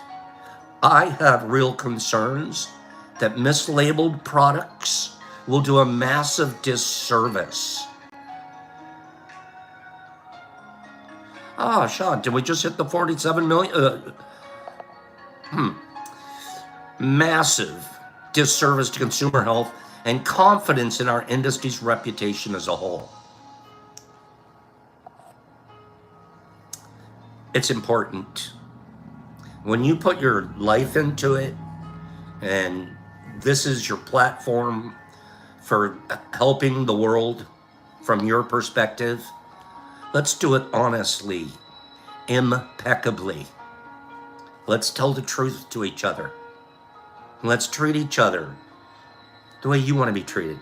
Speaker 1: I have real concerns that mislabeled products will do a massive disservice. Sean, did we just hit the 47 million? Massive disservice to consumer health and confidence in our industry's reputation as a whole. It's important. When you put your life into it, and this is your platform for helping the world from your perspective, let's do it honestly, impeccably. Let's tell the truth to each other. Let's treat each other the way you want to be treated.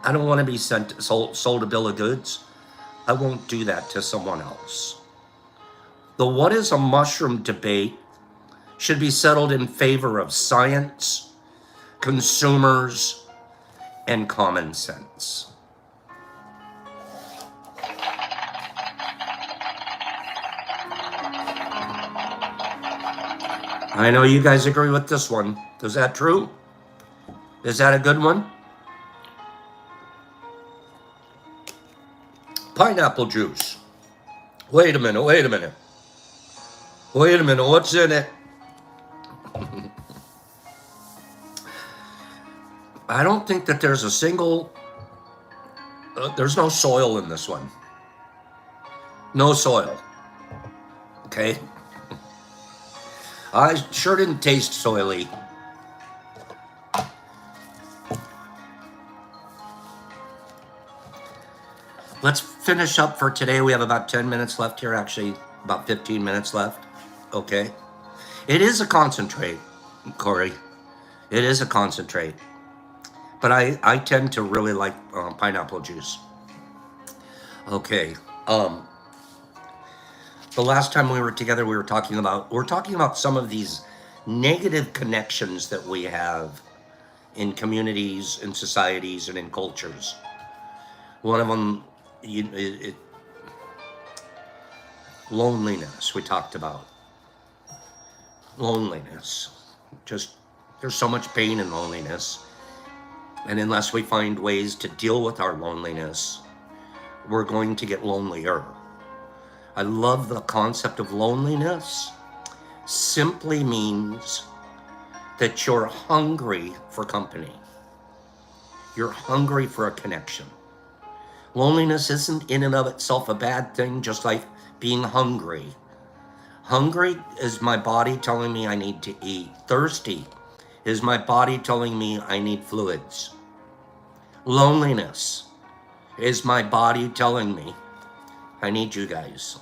Speaker 1: I don't want to be sold a bill of goods. I won't do that to someone else. The what is a mushroom debate should be settled in favor of science, consumers, and common sense. I know you guys agree with this one. Is that true? Is that a good one? Pineapple juice. Wait a minute. Wait a minute, what's in it? I don't think that there's a single, there's no soil in this one. No soil. Okay? I sure didn't taste soily. Let's finish up for today. We have about 10 minutes left here, actually about 15 minutes left. Okay. It is a concentrate, Corey. It is a concentrate. But I tend to really like pineapple juice. Okay. The last time we were together, we were talking about some of these negative connections that we have in communities, in societies, and in cultures. One of them, loneliness. We talked about loneliness. Just there's so much pain in loneliness, and unless we find ways to deal with our loneliness, we're going to get lonelier. I love the concept of loneliness. Simply means that you're hungry for company. You're hungry for a connection. Loneliness isn't in and of itself a bad thing, just like being hungry. Hungry is my body telling me I need to eat. Thirsty is my body telling me I need fluids. Loneliness is my body telling me I need you guys.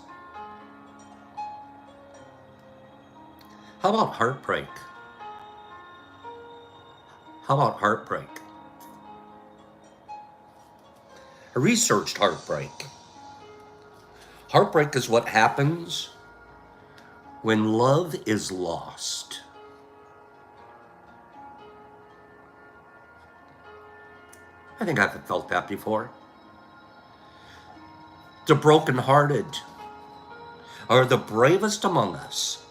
Speaker 1: How about heartbreak? How about heartbreak? I researched heartbreak. Heartbreak is what happens when love is lost. I think I've felt that before. The brokenhearted are the bravest among us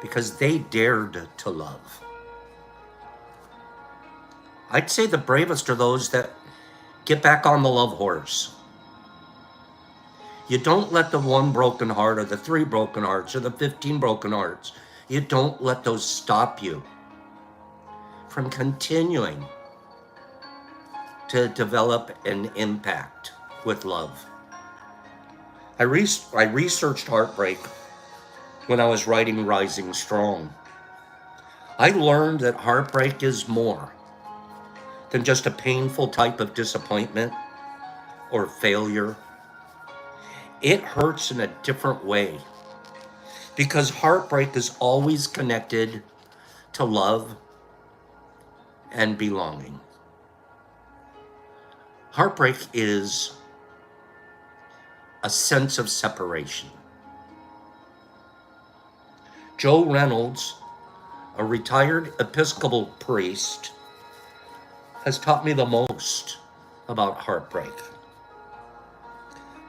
Speaker 1: because they dared to love. I'd say the bravest are those that get back on the love horse. You don't let the one broken heart or the 3 broken hearts or the 15 broken hearts, you don't let those stop you from continuing to develop an impact with love. I researched heartbreak when I was writing Rising Strong. I learned that heartbreak is more than just a painful type of disappointment or failure. It hurts in a different way because heartbreak is always connected to love and belonging. Heartbreak is a sense of separation. Joe Reynolds, a retired Episcopal priest, has taught me the most about heartbreak.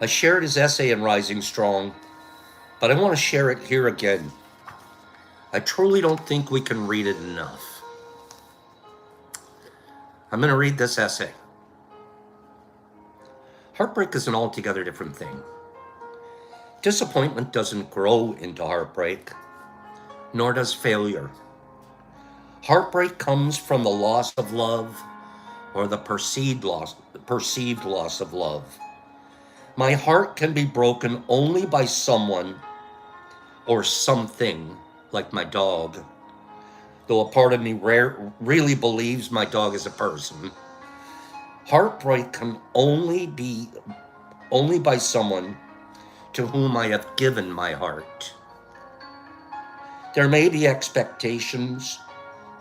Speaker 1: I shared his essay in Rising Strong, but I want to share it here again. I truly don't think we can read it enough. I'm going to read this essay. Heartbreak is an altogether different thing. Disappointment doesn't grow into heartbreak, nor does failure. Heartbreak comes from the loss of love or the perceived loss of love. My heart can be broken only by someone or something, like my dog, though a part of me really believes my dog is a person. Heartbreak can only by someone to whom I have given my heart. There may be expectations,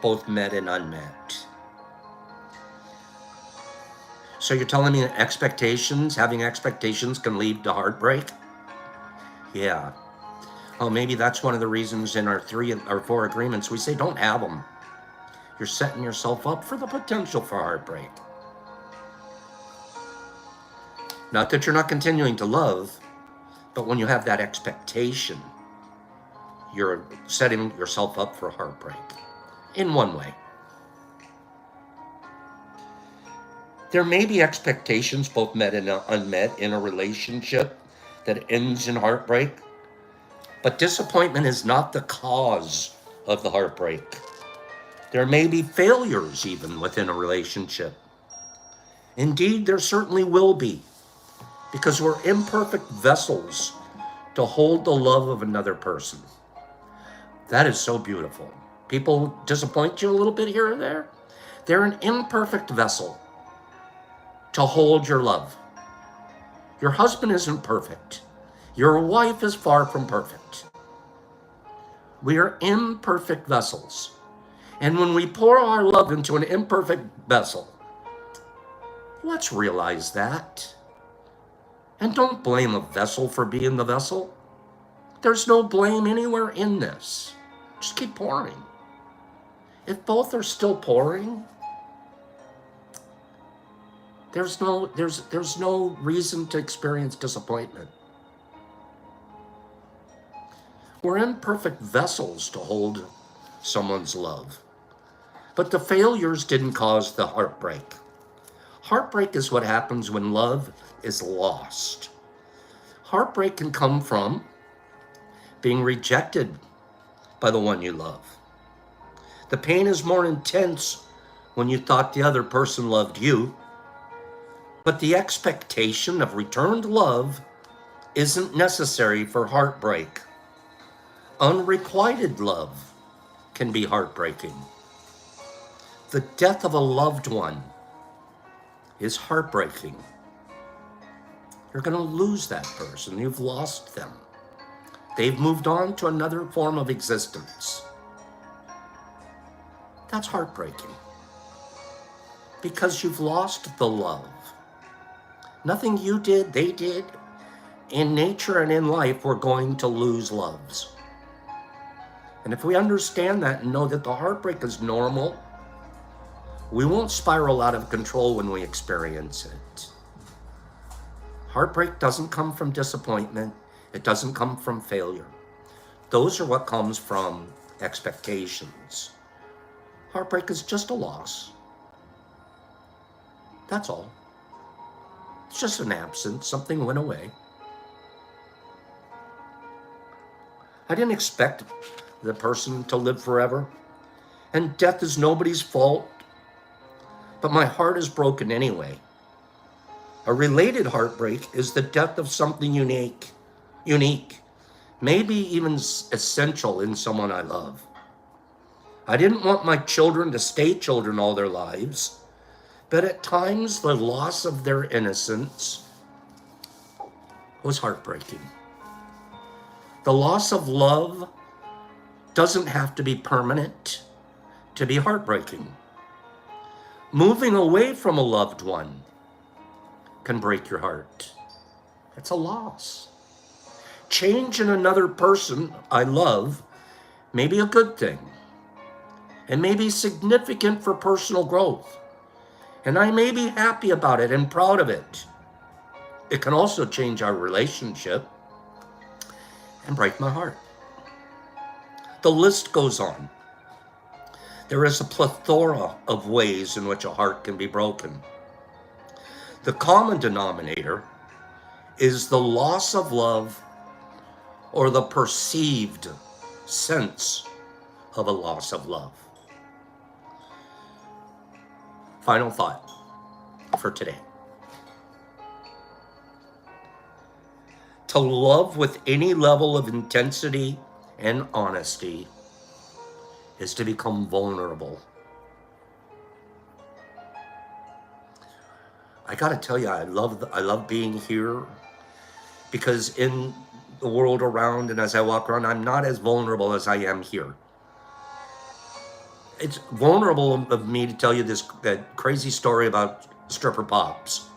Speaker 1: both met and unmet. So you're telling me that having expectations can lead to heartbreak? Yeah. Oh, maybe that's one of the reasons in our 3 or 4 agreements we say don't have them. You're setting yourself up for the potential for heartbreak. Not that you're not continuing to love, but when you have that expectation, you're setting yourself up for heartbreak in one way. There may be expectations, both met and unmet, in a relationship that ends in heartbreak, but disappointment is not the cause of the heartbreak. There may be failures even within a relationship. Indeed, there certainly will be, because we're imperfect vessels to hold the love of another person. That is so beautiful. People disappoint you a little bit here or there. They're an imperfect vessel to hold your love. Your husband isn't perfect. Your wife is far from perfect. We are imperfect vessels. And when we pour our love into an imperfect vessel, let's realize that. And don't blame a vessel for being the vessel. There's no blame anywhere in this. Just keep pouring. If both are still pouring, there's no reason to experience disappointment. We're imperfect vessels to hold someone's love. But the failures didn't cause the heartbreak. Heartbreak is what happens when love is lost. Heartbreak can come from being rejected by the one you love. The pain is more intense when you thought the other person loved you, but the expectation of returned love isn't necessary for heartbreak. Unrequited love can be heartbreaking. The death of a loved one is heartbreaking. You're going to lose that person. You've lost them. They've moved on to another form of existence. That's heartbreaking. Because you've lost the love. Nothing you did, they did. In nature and in life, we're going to lose loves. And if we understand that and know that the heartbreak is normal, We won't spiral out of control when we experience it. Heartbreak doesn't come from disappointment. It doesn't come from failure. Those are what comes from expectations. Heartbreak is just a loss. That's all. It's just an absence. Something went away. I didn't expect the person to live forever. And death is nobody's fault. But my heart is broken anyway. A related heartbreak is the death of something unique, maybe even essential in someone I love. I didn't want my children to stay children all their lives, but at times the loss of their innocence was heartbreaking. The loss of love doesn't have to be permanent to be heartbreaking. Moving away from a loved one can break your heart. It's a loss. Change in another person I love may be a good thing. It may be significant for personal growth. And I may be happy about it and proud of it. It can also change our relationship and break my heart. The list goes on. There is a plethora of ways in which a heart can be broken. The common denominator is the loss of love or the perceived sense of a loss of love. Final thought for today. To love with any level of intensity and honesty is to become vulnerable. I gotta tell you, I love being here, because in the world around and as I walk around, I'm not as vulnerable as I am here. It's vulnerable of me to tell you that crazy story about stripper Pops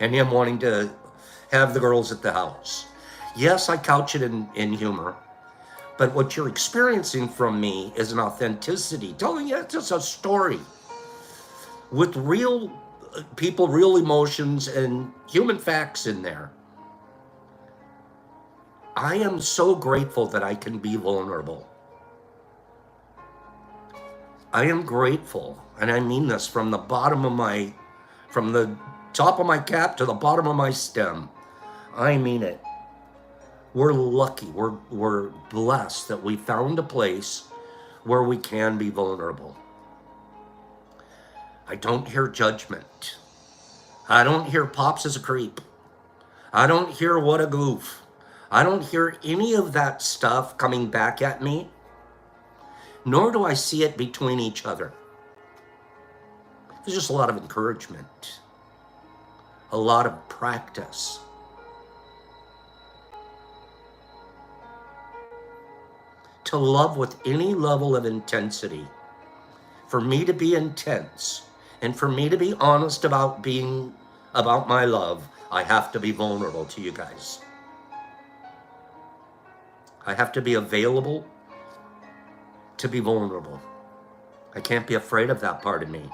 Speaker 1: and him wanting to have the girls at the house. Yes, I couch it in humor, but what you're experiencing from me is an authenticity, telling you it's just a story with real people, real emotions, and human facts in there. I am so grateful that I can be vulnerable. I am grateful, and I mean this from the top of my cap to the bottom of my stem. I mean it. We're lucky, we're blessed that we found a place where we can be vulnerable. I don't hear judgment. I don't hear Pops is a creep. I don't hear what a goof. I don't hear any of that stuff coming back at me, nor do I see it between each other. There's just a lot of encouragement, a lot of practice. To love with any level of intensity, for me to be intense, and for me to be honest about my love, I have to be vulnerable to you guys. I have to be available to be vulnerable. I can't be afraid of that part of me.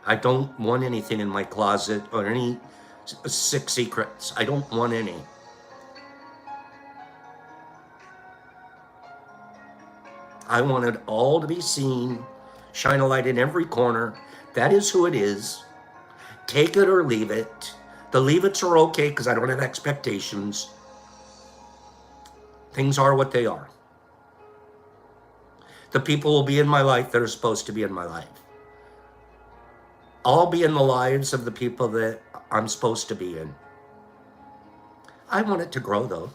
Speaker 1: I don't want anything in my closet or any sick secrets. I don't want any. I want it all to be seen, shine a light in every corner. That is who it is. Take it or leave it. The leave it's are okay because I don't have expectations. Things are what they are. The people will be in my life that are supposed to be in my life. I'll be in the lives of the people that I'm supposed to be in. I want it to grow, though.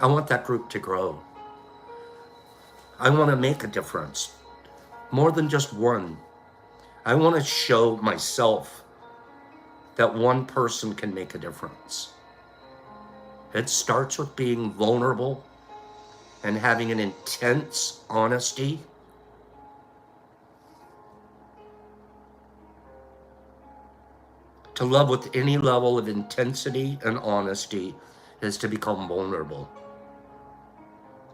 Speaker 1: I want that group to grow. I want to make a difference. More than just one. I want to show myself that one person can make a difference. It starts with being vulnerable and having an intense honesty. To love with any level of intensity and honesty is to become vulnerable.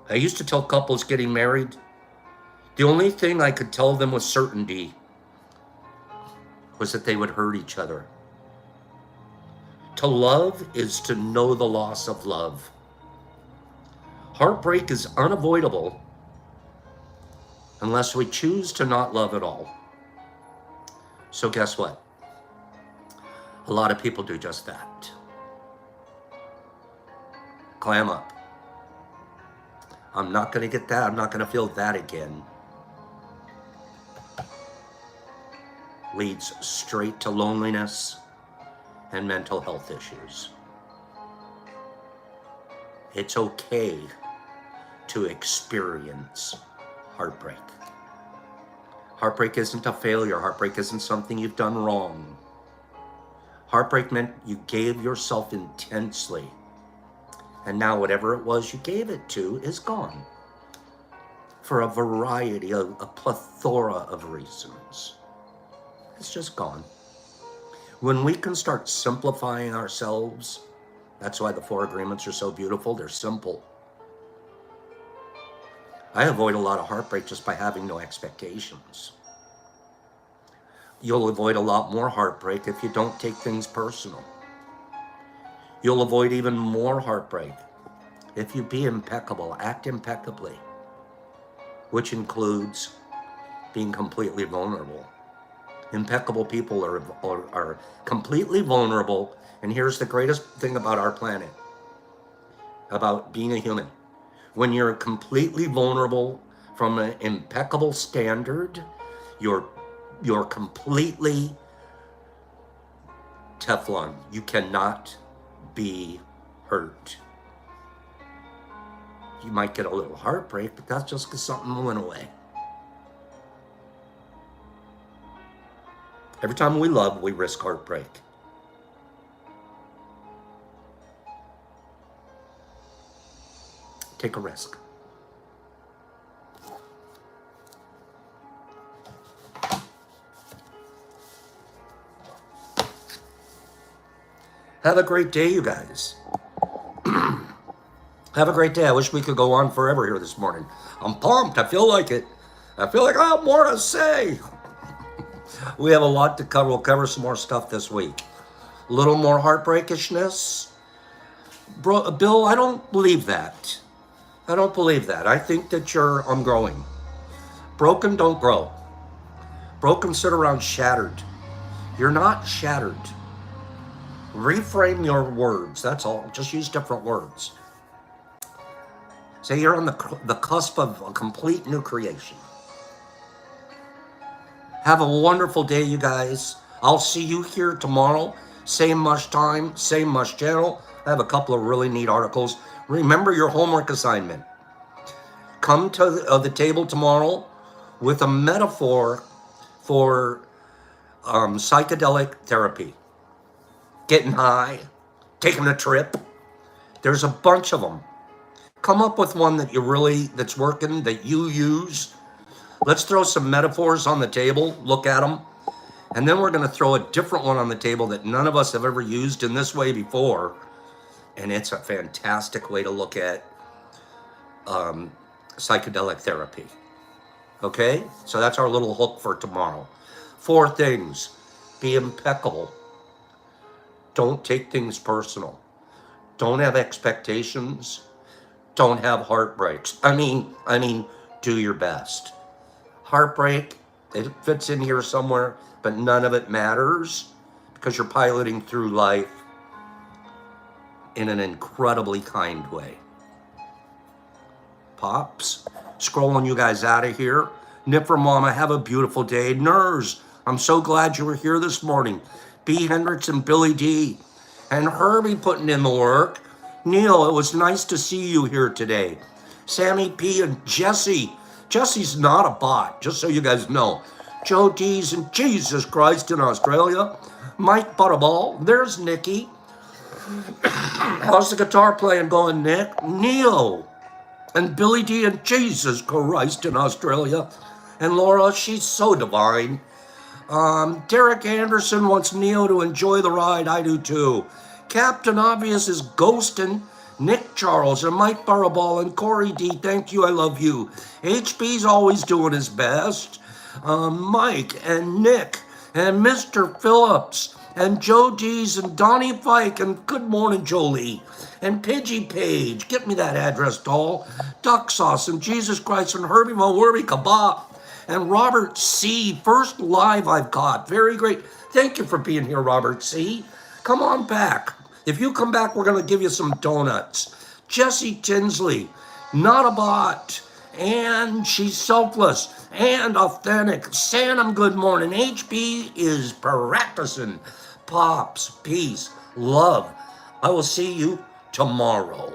Speaker 1: I used to tell couples getting married, The only thing I could tell them with certainty was that they would hurt each other. To love is to know the loss of love. Heartbreak is unavoidable unless we choose to not love at all. So guess what? A lot of people do just that. Clam up. I'm not going to get that. I'm not going to feel that again. Leads straight to loneliness and mental health issues. It's okay to experience heartbreak. Heartbreak isn't a failure. Heartbreak isn't something you've done wrong. Heartbreak meant you gave yourself intensely. And now whatever it was you gave it to is gone. For a variety, a plethora of reasons. It's just gone. When we can start simplifying ourselves, that's why the 4 agreements are so beautiful. They're simple. I avoid a lot of heartbreak just by having no expectations. You'll avoid a lot more heartbreak if you don't take things personal. You'll avoid even more heartbreak if you be impeccable, act impeccably, which includes being completely vulnerable. Impeccable people are completely vulnerable, and here's the greatest thing about our planet, about being a human. When you're completely vulnerable from an impeccable standard, you're completely Teflon. You cannot be hurt. You might get a little heartbreak, but that's just because something went away. Every time we love, we risk heartbreak. Take a risk. Have a great day, you guys. Have a great day. I wish we could go on forever here this morning. I'm pumped. I feel like it. I feel like I have more to say. We have a lot to cover. We'll cover some more stuff this week. A little more heartbreakishness. Bro, Bill, I don't believe that. I don't believe that. I think that I'm growing. Broken don't grow. Broken sit around shattered. You're not shattered. Reframe your words. That's all. Just use different words. Say you're on the cusp of a complete new creation. Have a wonderful day, you guys. I'll see you here tomorrow. Same much time, same much channel. I have a couple of really neat articles. Remember your homework assignment. Come to the table tomorrow with a metaphor for psychedelic therapy. Getting high, taking a trip. There's a bunch of them. Come up with one that's working, that you use. Let's throw some metaphors on the table, look at them, and then we're going to throw a different one on the table that none of us have ever used in this way before, and it's a fantastic way to look at psychedelic therapy. Okay? So that's our little hook for tomorrow. 4 things. Be impeccable. Don't take things personal. Don't have expectations. Don't have heartbreaks. I mean, do your best. Heartbreak, it fits in here somewhere, but none of it matters because you're piloting through life in an incredibly kind way. Pops, scrolling you guys out of here. Nipper Mama, have a beautiful day. Nurs, I'm so glad you were here this morning. B. Hendricks and Billy D. And Herbie putting in the work. Neil, it was nice to see you here today. Sammy P. and Jesse. Jesse's not a bot, just so you guys know. Joe D's and Jesus Christ in Australia. Mike Butterball. There's Nikki. How's the guitar playing going, Nick? Neil. And Billy D and Jesus Christ in Australia. And Laura, she's so divine. Derek Anderson wants Neo to enjoy the ride. I do too. Captain Obvious is ghosting. Nick Charles and Mike Barabal and Corey D, thank you, I love you. HB's always doing his best. Mike and Nick and Mr. Phillips and Joe D's and Donnie Fike and good morning, Jolie. And Pidgey Page, get me that address, doll. Duck Sauce and Jesus Christ and Herbie Von Werby Kebab. And Robert C, first live I've got. Very great. Thank you for being here, Robert C. Come on back. If you come back, we're going to give you some donuts. Jessie Tinsley, not a bot. And she's selfless and authentic. Sanam, good morning. HB is practicing. Pops, peace, love. I will see you tomorrow.